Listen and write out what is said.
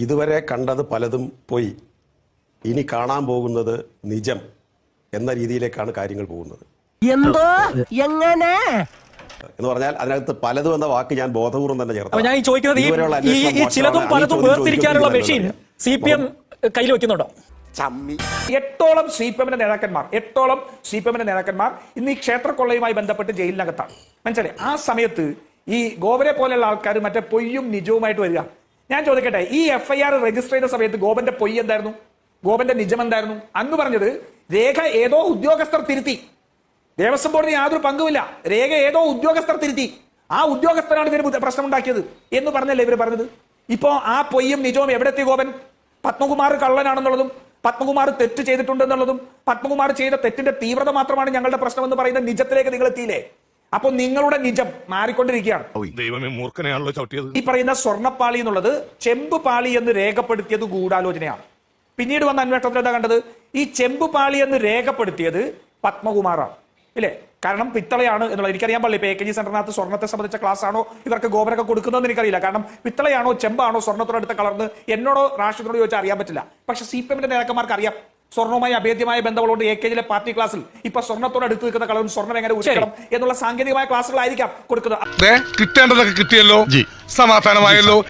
ഇതുവരെ കണ്ടത് പലതും പോയി, ഇനി കാണാൻ പോകുന്നത് നിജം എന്ന രീതിയിലേക്കാണ് കാര്യങ്ങൾ പോകുന്നത്. എന്തോ എങ്ങനെ എന്ന് പറഞ്ഞാൽ അതിനകത്ത് പലതും എന്ന വാക്ക് ഞാൻ ബോധപൂർവ്വം തന്നെ ചേർത്തു. ഞാൻ ചോദിക്കുന്നത് ഈ ചിലതും പലതും വേർതിരിക്കാനുള്ള മെഷീൻ CPM കയ്യിൽ വെക്കുന്നുണ്ടോ? 8ഓളം CPM നേതാക്കന്മാർ ഇന്ന് ഈ ക്ഷേത്രക്കൊള്ളയുമായി ബന്ധപ്പെട്ട് ജയിലിനകത്താണ്. മനസ്സിലായി? ആ സമയത്ത് ഈ ഗോപനെ പോലെയുള്ള ആൾക്കാർ മറ്റേ പൊയ്യും നിജവുമായിട്ട് വരിക. ഞാൻ ചോദിക്കട്ടെ, ഈ FIR രജിസ്റ്റർ ചെയ്ത സമയത്ത് ഗോപന്റെ പൊയ്യ് എന്തായിരുന്നു, ഗോപന്റെ നിജം എന്തായിരുന്നു? അങ്ങ് പറഞ്ഞത് രേഖ ഏതോ ഉദ്യോഗസ്ഥർ തിരുത്തി, ദേവസ്വം ബോർഡിന് യാതൊരു പങ്കുമില്ല, രേഖ ഏതോ ഉദ്യോഗസ്ഥർ തിരുത്തി, ആ ഉദ്യോഗസ്ഥരാണ് ഇതിന് പ്രശ്നമുണ്ടാക്കിയത് എന്ന് പറഞ്ഞല്ലേ ഇവർ പറഞ്ഞത്. ഇപ്പോ ആ പൊയ്യും നിജവും എവിടെത്തി ഗോപൻ? പത്മകുമാർ കള്ളനാണെന്നുള്ളതും പത്മകുമാർ തെറ്റ് ചെയ്തിട്ടുണ്ടെന്നുള്ളതും പത്മകുമാർ ചെയ്ത തെറ്റിന്റെ തീവ്രത മാത്രമാണ് ഞങ്ങളുടെ പ്രശ്നമെന്ന് പറയുന്ന നിജത്തിലേക്ക് നിങ്ങൾ എത്തിയില്ലേ? അപ്പൊ നിങ്ങളുടെ നിജം മാറിക്കൊണ്ടിരിക്കുകയാണ്. ഈ പറയുന്ന സ്വർണ്ണപ്പാളി എന്നുള്ളത് ചെമ്പ് പാളി എന്ന് രേഖപ്പെടുത്തിയത് ഗൂഢാലോചനയാണ്. പിന്നീട് വന്ന അന്വേഷണത്തിൽ എന്താ കണ്ടത്? ഈ ചെമ്പ് പാളി എന്ന് രേഖപ്പെടുത്തിയത് പത്മകുമാറാണ്, ഇല്ലേ? കാരണം പിത്തളയാണ് എന്നുള്ളത് എനിക്കറിയാൻ പാടില്ല. ഇപ്പൊ AKG സെന്ററിനകത്ത് സ്വർണ്ണത്തെ സംബന്ധിച്ച ക്ലാസ് ആണോ ഇവർക്ക് ഗോപനൊക്കെ കൊടുക്കുന്നതെന്ന് എനിക്കറിയില്ല. കാരണം പിത്തളയാണോ ചെമ്പാണോ സ്വർണ്ണത്തോടടുത്ത കളർന്ന് എന്നോടോ രാഷ്ട്രീയത്തോട് ചോദിച്ചാൽ അറിയാൻ പറ്റില്ല. പക്ഷെ CPM നേതാക്കന്മാർക്ക് അറിയാം. സ്വർണ്ണവുമായി അഭേദ്യമായ ബന്ധങ്ങളുണ്ട്. AKGയിലെ പാർട്ടി ക്ലാസ്സിൽ ഇപ്പൊ സ്വർണ്ണത്തോട് അടുത്ത് നിൽക്കുന്ന കളറും സ്വർണ്ണം എങ്ങനെ ഉരുക്കണം എന്നുള്ള സാങ്കേതികമായ ക്ലാസ്സുകളായിരിക്കാം കൊടുക്കുന്നത്. കിട്ടേണ്ടതൊക്കെ കിട്ടിയല്ലോ, സമാധാനമായല്ലോ.